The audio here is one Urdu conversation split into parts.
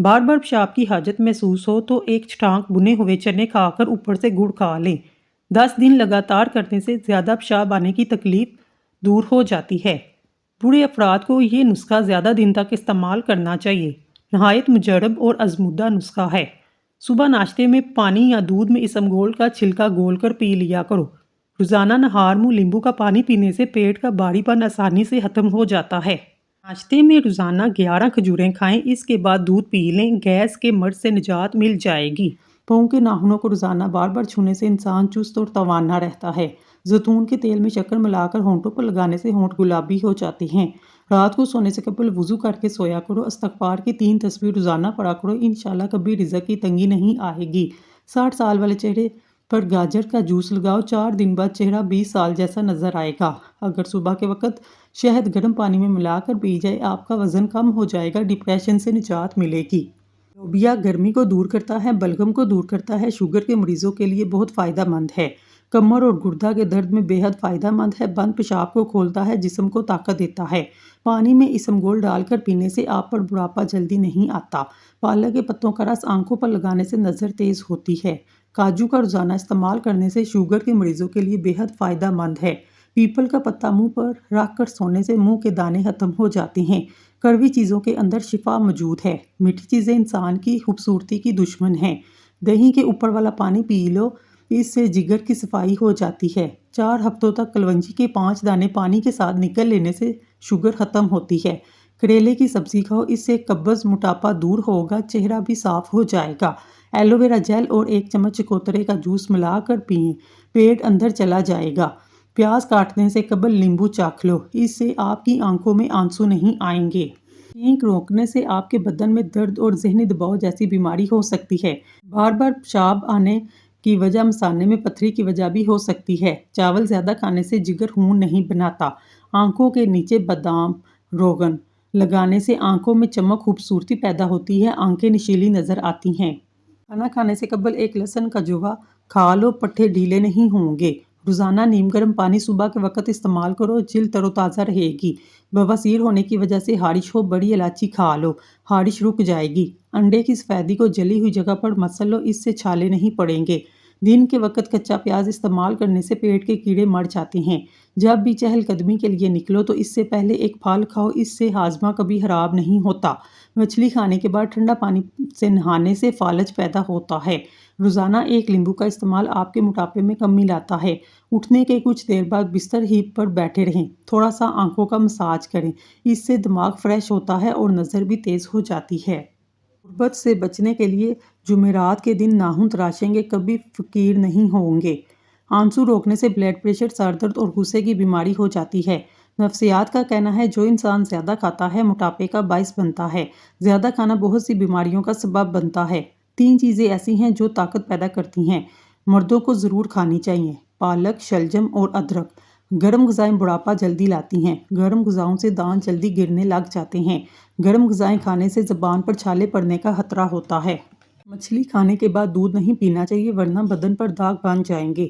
بار بار پیشاب کی حاجت محسوس ہو تو ایک چھٹانک بنے ہوئے چنے کھا کر اوپر سے گڑ کھا لیں۔ 10 دن لگاتار کرنے سے زیادہ پیشاب آنے کی تکلیف دور ہو جاتی ہے۔ بوڑھے افراد کو یہ نسخہ زیادہ دن تک استعمال کرنا چاہیے۔ نہایت مجرب اور آزمودہ نسخہ ہے۔ صبح ناشتے میں پانی یا دودھ میں اسمگول کا چھلکا گھول کر پی لیا کرو۔ روزانہ نہار منہ لیمبو کا پانی پینے سے پیٹ کا بھاری پن آسانی سے ختم ہو جاتا ہے۔ ناشتے میں روزانہ 11 کھجوریں کھائیں، اس کے بعد دودھ پی لیں، گیس کے مرض سے نجات مل جائے گی۔ پاؤں کے ناخنوں کو روزانہ بار بار چھونے سے انسان چست اور توانا رہتا ہے۔ زیتون کے تیل میں شکر ملا کر ہونٹوں پر لگانے سے ہونٹ گلابی ہو جاتے ہیں۔ رات کو سونے سے قبل وضو کر کے سویا کرو۔ استغفار کی 3 تسبیح روزانہ پڑھا کرو، انشاءاللہ کبھی رزق کی تنگی نہیں آئے گی۔ 60 سال والے چہرے پر گاجر کا جوس لگاؤ، 4 دن بعد چہرہ 20 سال جیسا نظر آئے گا۔ اگر صبح کے وقت شہد گرم پانی میں ملا کر پی جائے، آپ کا وزن کم ہو جائے گا، ڈپریشن سے نجات ملے گی۔ لوبیا گرمی کو دور کرتا ہے، بلغم کو دور کرتا ہے، شوگر کے مریضوں کے لیے بہت فائدہ مند ہے۔ کمر اور گردہ کے درد میں بے حد فائدہ مند ہے، بند پیشاب کو کھولتا ہے، جسم کو طاقت دیتا ہے۔ پانی میں اسمگول ڈال کر پینے سے آپ پر بڑھاپا جلدی نہیں آتا۔ پالک کے پتوں کا رس آنکھوں پر لگانے سے نظر تیز ہوتی ہے۔ کاجو کا روزانہ استعمال کرنے سے شوگر کے مریضوں کے لیے بے حد فائدہ مند ہے۔ پیپل کا پتا منہ پر رکھ کر سونے سے منہ کے دانے ختم ہو جاتے ہیں۔ کڑوی چیزوں کے اندر شفا موجود ہے۔ میٹھی چیزیں انسان کی خوبصورتی کی دشمن ہیں۔ دہی کے اوپر والا پانی پی لو، اس سے جگر کی صفائی ہو جاتی ہے۔ 4 ہفتوں تک کلونجی کے 5 دانے پانی کے ساتھ نکل لینے سے شوگر ختم ہوتی ہے۔ کریلے کی سبزی کھاؤ، اس سے قبض موٹاپا دور ہوگا، چہرہ بھی صاف ہو جائے گا۔ ایلو ویرا جیل اور 1 چمچ چکوترے کا جوس ملا کر پئیں، پیٹ اندر چلا جائے گا۔ پیاز کاٹنے سے قبل لیمبو چاکھ لو، اس سے آپ کی آنکھوں میں آنسو نہیں آئیں گے۔ چھینک روکنے سے آپ کے بدن میں درد اور ذہنی دباؤ جیسی بیماری ہو سکتی ہے۔ بار بار پیشاب آنے کی وجہ مثانے میں پتھری کی وجہ بھی ہو سکتی ہے۔ چاول زیادہ کھانے سے جگر خون نہیں بناتا۔ آنکھوں کے نیچے بادام روغن لگانے سے آنکھوں میں چمک خوبصورتی پیدا ہوتی ہے، آنکھیں نشیلی نظر آتی ہیں۔ کھانا کھانے سے قبل 1 لہسن کا جوا کھا لو، پٹھے ڈھیلے نہیں ہوں گے۔ روزانہ نیم گرم پانی صبح کے وقت استعمال کرو، جلد تر و تازہ رہے گی۔ بواسیر ہونے کی وجہ سے خارش ہو، بڑی الائچی کھا لو، خارش رک جائے گی۔ انڈے کی سفیدی کو جلی ہوئی جگہ پر مسل لو، اس سے چھالے نہیں پڑیں گے۔ دن کے وقت کچا پیاز استعمال کرنے سے پیٹ کے کیڑے مر جاتے ہیں۔ جب بھی چہل قدمی کے لیے نکلو تو اس سے پہلے ایک پھل کھاؤ، اس سے ہاضمہ کبھی خراب نہیں ہوتا۔ مچھلی کھانے کے بعد ٹھنڈا پانی سے نہانے سے فالج پیدا ہوتا ہے۔ روزانہ 1 لیمبو کا استعمال آپ کے موٹاپے میں کمی لاتا ہے۔ اٹھنے کے کچھ دیر بعد بستر ہی پر بیٹھے رہیں، تھوڑا سا آنکھوں کا مساج کریں، اس سے دماغ فریش ہوتا ہے اور نظر بھی تیز ہو جاتی ہے۔ غربت سے بچنے کے لیے جمعرات کے دن ناخن تراشیں گے، کبھی فقیر نہیں ہوں گے۔ آنسو روکنے سے بلڈ پریشر، سر درد اور غصے کی بیماری ہو جاتی ہے۔ نفسیات کا کہنا ہے جو انسان زیادہ کھاتا ہے موٹاپے کا باعث بنتا ہے۔ زیادہ کھانا بہت سی بیماریوں کا سبب بنتا ہے۔ 3 چیزیں ایسی ہیں جو طاقت پیدا کرتی ہیں، مردوں کو ضرور کھانی چاہیے: پالک، شلجم اور ادرک۔ گرم غذائیں بڑھاپا جلدی لاتی ہیں۔ گرم غذاؤں سے دانت جلدی گرنے لگ جاتے ہیں۔ گرم غذائیں کھانے سے زبان پر چھالے پڑنے کا خطرہ ہوتا ہے۔ مچھلی کھانے کے بعد دودھ نہیں پینا چاہیے ورنہ بدن پر داغ بن جائیں گے۔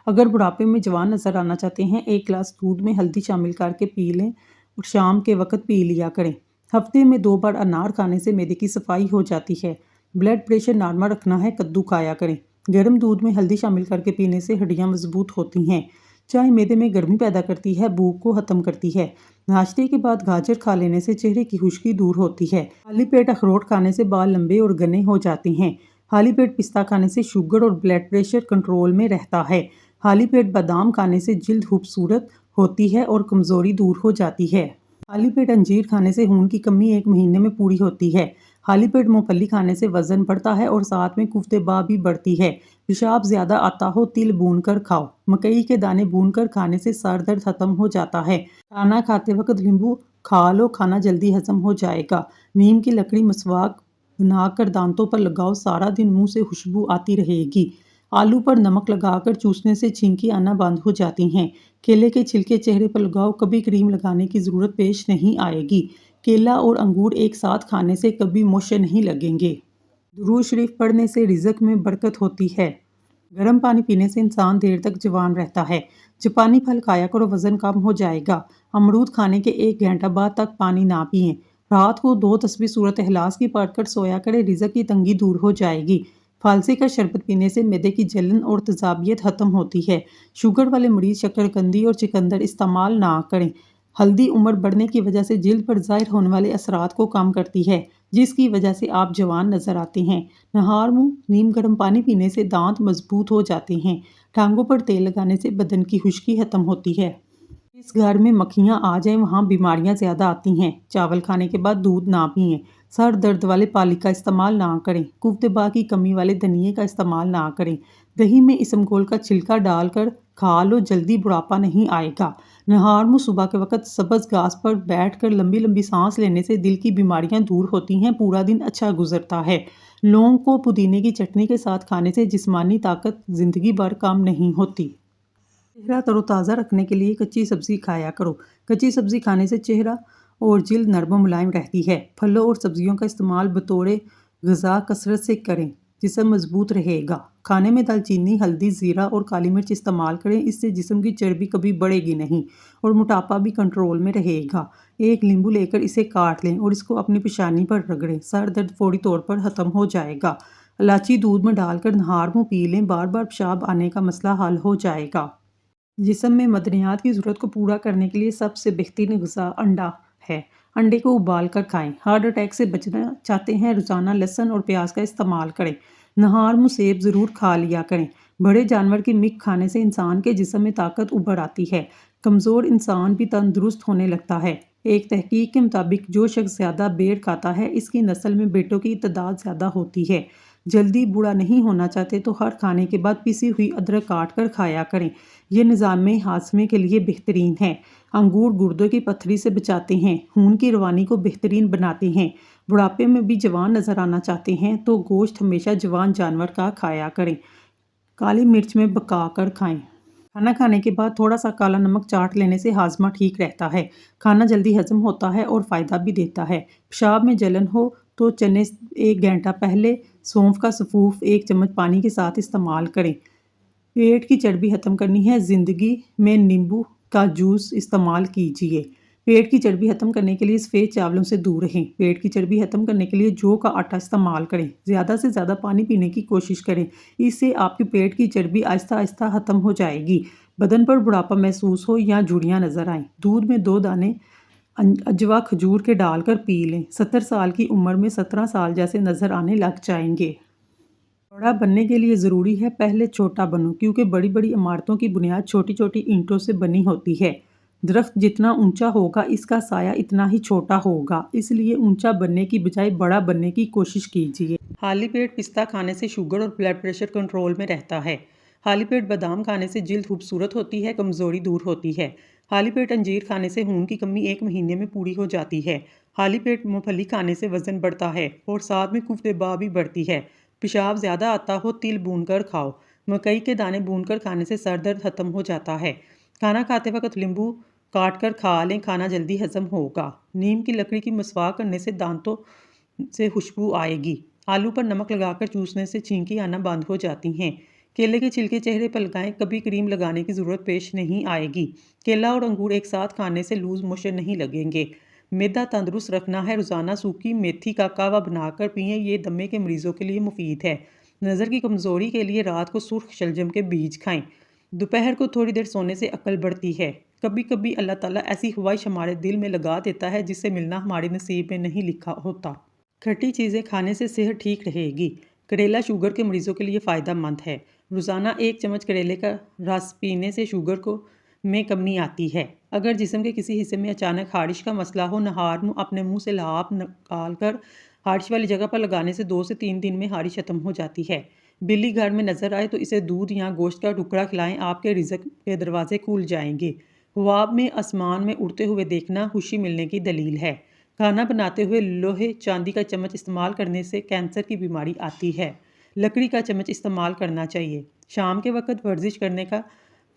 اگر بڑھاپے میں جوان نظر آنا چاہتے ہیں، 1 گلاس دودھ میں ہلدی شامل کر کے پی لیں اور شام کے وقت پی لیا کریں۔ ہفتے میں 2 بار انار کھانے سے معدے کی صفائی ہو جاتی ہے۔ بلڈ پریشر نارمل رکھنا ہے، کدو کھایا کریں۔ گرم دودھ میں ہلدی شامل کر کے پینے سے ہڈیاں مضبوط ہوتی ہیں۔ چائے معدے میں گرمی پیدا کرتی ہے، بھوک کو ختم کرتی ہے۔ ناشتے کے بعد گاجر کھا لینے سے چہرے کی خشکی دور ہوتی ہے۔ خالی پیٹ اخروٹ کھانے سے بال لمبے اور گھنے ہو جاتے ہیں۔ خالی پیٹ پستہ کھانے سے شوگر اور بلڈ پریشر کنٹرول میں رہتا ہے۔ خالی پیٹ بادام کھانے سے جلد خوبصورت ہوتی ہے اور کمزوری دور ہو جاتی ہے۔ خالی پیٹ انجیر کھانے سے خون کی کمی 1 مہینے میں پوری ہوتی ہے۔ خالی پیٹ مونگ پھلی کھانے سے وزن بڑھتا ہے اور ساتھ میں قوت بال بھی بڑھتی ہے۔ پیشاب زیادہ آتا ہو، تل بھون کر کھاؤ۔ مکئی کے دانے بھون کر کھانے سے سر درد ختم ہو جاتا ہے۔ کھانا کھاتے وقت لیمبو کھا لو، کھانا جلدی ہضم ہو جائے گا۔ نیم کی لکڑی مسواک بنا کر دانتوں پر لگاؤ، سارا دن منہ سے خوشبو آتی رہے گی۔ آلو پر نمک لگا کر چوسنے سے چھینکیں آنا بند ہو جاتی ہیں۔ کیلے کے چھلکے چہرے پر لگاؤ، کبھی کریم لگانے کی ضرورت پیش نہیں آئے گی۔ کیلا اور انگور ایک ساتھ کھانے سے کبھی موشے نہیں لگیں گے۔ درود شریف پڑھنے سے رزق میں برکت ہوتی ہے۔ گرم پانی پینے سے انسان دیر تک جوان رہتا ہے۔ جاپانی پھل کھایا کرو، وزن کم ہو جائے گا۔ امرود کھانے کے 1 گھنٹہ بعد تک پانی نہ پئیں۔ رات کو 2 تسبیح سورۃ اخلاص کی پڑھ کر سویا کریں، رزق کی تنگی دور ہو جائے گی۔ فالسے کا شربت پینے سے معدے کی جلن اور تیزابیت ختم ہوتی ہے۔ شوگر والے مریض شکرقندی اور چقندر استعمال نہ کریں۔ ہلدی عمر بڑھنے کی وجہ سے جلد پر ظاہر ہونے والے اثرات کو کم کرتی ہے، جس کی وجہ سے آپ جوان نظر آتے ہیں۔ نہار منہ نیم گرم پانی پینے سے دانت مضبوط ہو جاتے ہیں۔ ٹانگوں پر تیل لگانے سے بدن کی خشکی ختم ہوتی ہے۔ جس گھر میں مکھیاں آ جائیں وہاں بیماریاں زیادہ آتی ہیں۔ چاول کھانے کے بعد دودھ نہ پئیں۔ سر درد والے پالک کا استعمال نہ کریں۔ قوت بہ کی کمی والے دھنیے کا استعمال نہ کریں۔ دہی میں اسمگول کا چھلکا ڈال کر کھا لو، جلدی بڑھاپا نہیں آئے گا۔ نہار منہ صبح کے وقت سبز گھاس پر بیٹھ کر لمبی لمبی سانس لینے سے دل کی بیماریاں دور ہوتی ہیں، پورا دن اچھا گزرتا ہے۔ لونگ کو پودینے کی چٹنی کے ساتھ کھانے سے جسمانی طاقت زندگی بھر کم نہیں ہوتی۔ چہرہ تر و تازہ رکھنے کے لیے کچی سبزی کھایا کرو۔ کچی سبزی کھانے سے چہرہ اور جلد نرم و ملائم رہتی ہے۔ پھلوں اور سبزیوں کا استعمال بطور غذا کثرت سے کریں، جسم مضبوط رہے گا۔ کھانے میں دال چینی، ہلدی، زیرہ اور کالی مرچ استعمال کریں، اس سے جسم کی چربی کبھی بڑھے گی نہیں اور موٹاپا بھی کنٹرول میں رہے گا۔ ایک لیمبو لے کر اسے کاٹ لیں اور اس کو اپنی پیشانی پر رگڑیں، سر درد فوری طور پر ختم ہو جائے گا۔ الائچی دودھ میں ڈال کر نہار منہ پی لیں، بار بار پیشاب آنے کا مسئلہ حل ہو جائے گا۔ جسم میں معدنیات کی ضرورت کو پورا کرنے کے لیے سب سے بہترین غذا انڈا ہے۔ انڈے کو ابال کر کھائیں۔ ہارٹ اٹیک سے بچنا چاہتے ہیں، روزانہ لہسن اور پیاز کا استعمال کریں۔ نہار منہ سیب ضرور کھا لیا کریں۔ بڑے جانور کی مک کھانے سے انسان کے جسم میں طاقت ابھر آتی ہے، کمزور انسان بھی تندرست ہونے لگتا ہے۔ ایک تحقیق کے مطابق جو شخص زیادہ بیڑ کھاتا ہے، اس کی نسل میں بیٹوں کی تعداد زیادہ ہوتی ہے۔ جلدی بوڑھا نہیں ہونا چاہتے تو ہر کھانے کے بعد پیسی ہوئی ادرک کاٹ کر کھایا کریں، یہ نظام ہاضمے کے لیے بہترین ہے۔ انگور گردوں کی پتھری سے بچاتے ہیں، خون کی روانی کو بہترین بناتے ہیں۔ بڑھاپے میں بھی جوان نظر آنا چاہتے ہیں تو گوشت ہمیشہ جوان جانور کا کھایا کریں، کالی مرچ میں پکا کر کھائیں۔ کھانا کھانے کے بعد تھوڑا سا کالا نمک چاٹ لینے سے ہاضمہ ٹھیک رہتا ہے، کھانا جلدی ہضم ہوتا ہے اور فائدہ بھی دیتا ہے۔ پیشاب میں جلن ہو تو چنے 1 گھنٹہ پہلے سونف کا سفوف 1 چمچ پانی کے ساتھ استعمال کریں۔ پیٹ کی چربی ختم کرنی ہے، زندگی میں نیمبو کا جوس استعمال کیجیے۔ پیٹ کی چربی ختم کرنے کے لیے سفید چاولوں سے دور رہیں۔ پیٹ کی چربی ختم کرنے کے لیے جو کا آٹا استعمال کریں۔ زیادہ سے زیادہ پانی پینے کی کوشش کریں، اس سے آپ کے پیٹ کی چربی آہستہ آہستہ ختم ہو جائے گی۔ بدن پر بڑھاپا محسوس ہو یا جھریاں نظر آئیں، دودھ میں 2 دانے اجوا کھجور کے ڈال کر پی لیں۔ 70 سال کی عمر میں 17 سال جیسے نظر آنے لگ جائیں گے۔ بڑا بننے کے لیے ضروری ہے پہلے چھوٹا بنو، کیونکہ بڑی بڑی عمارتوں کی بنیاد چھوٹی چھوٹی اینٹوں سے بنی ہوتی ہے۔ درخت جتنا اونچا ہوگا اس کا سایہ اتنا ہی چھوٹا ہوگا، اس لیے اونچا بننے کی بجائے بڑا بننے کی کوشش کیجیے۔ خالی پیٹ پستہ کھانے سے شوگر اور بلڈ پریشر کنٹرول میں رہتا ہے۔ خالی پیٹ بادام کھانے سے جلد خوبصورت ہوتی ہے، کمزوری دور ہوتی ہے۔ خالی پیٹ انجیر کھانے سے خون کی کمی 1 مہینے میں پوری ہو جاتی ہے۔ خالی پیٹ مونگ پھلی کھانے سے وزن بڑھتا ہے اور ساتھ میں قوت بہ بھی بڑھتی ہے۔ پیشاب زیادہ آتا ہو تل بھون کر کھاؤ۔ مکئی کے دانے بھون کر کھانے سے سر درد ختم ہو جاتا ہے۔ کھانا کھاتے وقت لیمبو کاٹ کر کھا لیں، کھانا جلدی ہضم ہوگا۔ نیم کی لکڑی کی مسواک کرنے سے دانتوں سے خوشبو آئے گی۔ آلو پر نمک لگا کر چوسنے سے چھینکی آنا بند ہو جاتی ہیں۔ کیلے کے چھلکے چہرے پر لگائیں، کبھی کریم لگانے کی ضرورت پیش نہیں آئے گی۔ کیلا اور انگور ایک ساتھ کھانے سے لوز موشن نہیں لگیں گے۔ معدہ تندرست رکھنا ہے، روزانہ سوکھی میتھی کا قہوہ بنا کر پئیں، یہ دمے کے مریضوں کے لیے مفید ہے۔ نظر کی کمزوری کے لیے رات کو سرخ شلجم کے بیج کھائیں۔ دوپہر کو تھوڑی دیر سونے سے عقل بڑھتی ہے۔ کبھی کبھی اللہ تعالیٰ ایسی خواہش ہمارے دل میں لگا دیتا ہے جس سے ملنا ہمارے نصیب میں نہیں لکھا ہوتا۔ کھٹی چیزیں کھانے سے صحت ٹھیک رہے گی۔ کریلا شوگر کے مریضوں کے لیے فائدہ مند ہے۔ روزانہ 1 چمچ کریلے کا رس پینے سے شوگر میں کمی آتی ہے۔ اگر جسم کے کسی حصے میں اچانک خارش کا مسئلہ ہو، نہار منہ اپنے منہ سے لعاب نکال کر خارش والی جگہ پر لگانے سے 2 سے 3 دن میں خارش ختم ہو جاتی ہے۔ بلی گھر میں نظر آئے تو اسے دودھ یا گوشت کا ٹکڑا کھلائیں، آپ کے رزق کے دروازے کھل جائیں گے۔ خواب میں آسمان میں اڑتے ہوئے دیکھنا خوشی ملنے کی دلیل ہے۔ کھانا بناتے ہوئے لوہے چاندی کا چمچ استعمال کرنے سے کینسر کی بیماری آتی ہے۔ لکڑی کا چمچ استعمال کرنا چاہیے۔ شام کے وقت ورزش کرنے کا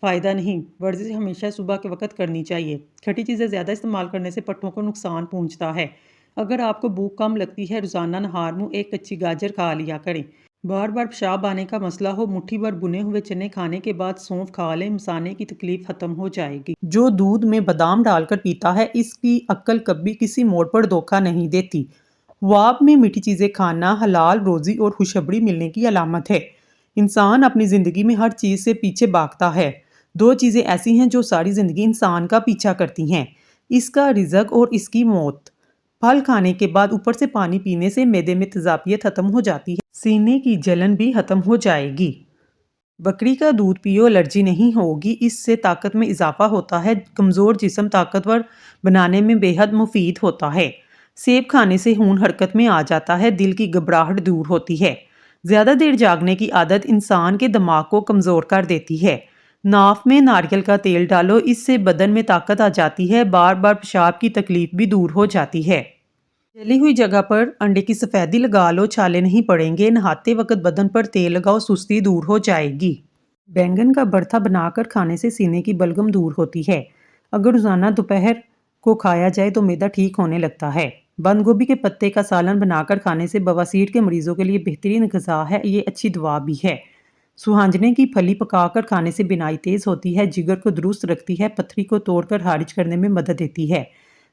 فائدہ نہیں، ورزش ہمیشہ صبح کے وقت کرنی چاہیے۔ کھٹی چیزیں زیادہ استعمال کرنے سے پٹھوں کو نقصان پہنچتا ہے۔ اگر آپ کو بھوک کم لگتی ہے، روزانہ نہار منہ 1 کچی گاجر کھا لیا کریں۔ بار بار پیشاب آنے کا مسئلہ ہو، مٹھی بھر بنے ہوئے چنے کھانے کے بعد سونف کھا لیں، مثانے کی تکلیف ختم ہو جائے گی۔ جو دودھ میں بادام ڈال کر پیتا ہے، اس کی عقل کبھی کسی موڑ پر دھوکہ نہیں دیتی۔ خواب میں میٹھی چیزیں کھانا حلال روزی اور خوشخبری ملنے کی علامت ہے۔ انسان اپنی زندگی میں ہر چیز سے پیچھے بھاگتا ہے۔ دو چیزیں ایسی ہیں جو ساری زندگی انسان کا پیچھا کرتی ہیں، اس کا رزق اور اس کی موت۔ پھل کھانے کے بعد اوپر سے پانی پینے سے معدے میں تیزابیت ختم ہو جاتی ہے، سینے کی جلن بھی ختم ہو جائے گی۔ بکری کا دودھ پیو، الرجی نہیں ہوگی، اس سے طاقت میں اضافہ ہوتا ہے، کمزور جسم طاقتور بنانے میں بے حد مفید ہوتا ہے۔ سیب کھانے سے خون حرکت میں آ جاتا ہے، دل کی گھبراہٹ دور ہوتی ہے۔ زیادہ دیر جاگنے کی عادت انسان کے دماغ کو کمزور کر دیتی ہے۔ ناف میں ناریل کا تیل ڈالو، اس سے بدن میں طاقت آ جاتی ہے، بار بار پیشاب کی تکلیف بھی دور ہو جاتی ہے۔ جلی ہوئی جگہ پر انڈے کی سفیدی لگا لو، چھالے نہیں پڑیں گے، نہاتے وقت بدن پر تیل لگاؤ، سستی دور ہو جائے گی۔ بینگن کا بھرتا بنا کر کھانے سے سینے کی بلغم دور ہوتی ہے۔ اگر روزانہ دوپہر کو کھایا جائے تو معدہ ٹھیک ہونے لگتا ہے۔ بند گوبھی کے پتے کا سالن بنا کر کھانے سے بواسیر کے مریضوں کے لیے بہترین غذا ہے، یہ اچھی دوا بھی ہے۔ سوہانجنے کی پھلی پکا کر کھانے سے بینائی تیز ہوتی ہے، جگر کو درست رکھتی ہے، پتھری کو توڑ کر خارج کرنے میں مدد دیتی ہے۔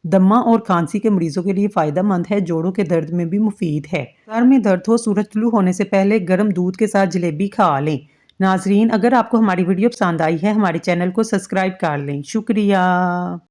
دمہ اور کھانسی کے مریضوں کے لیے فائدہ مند ہے، جوڑوں کے درد میں بھی مفید ہے۔ سر میں درد ہو، سورج طلوع ہونے سے پہلے گرم دودھ کے ساتھ جلیبی کھا لیں۔ ناظرین، اگر آپ کو ہماری ویڈیو پسند آئی ہے، ہمارے چینل کو سبسکرائب کر لیں۔ شکریہ۔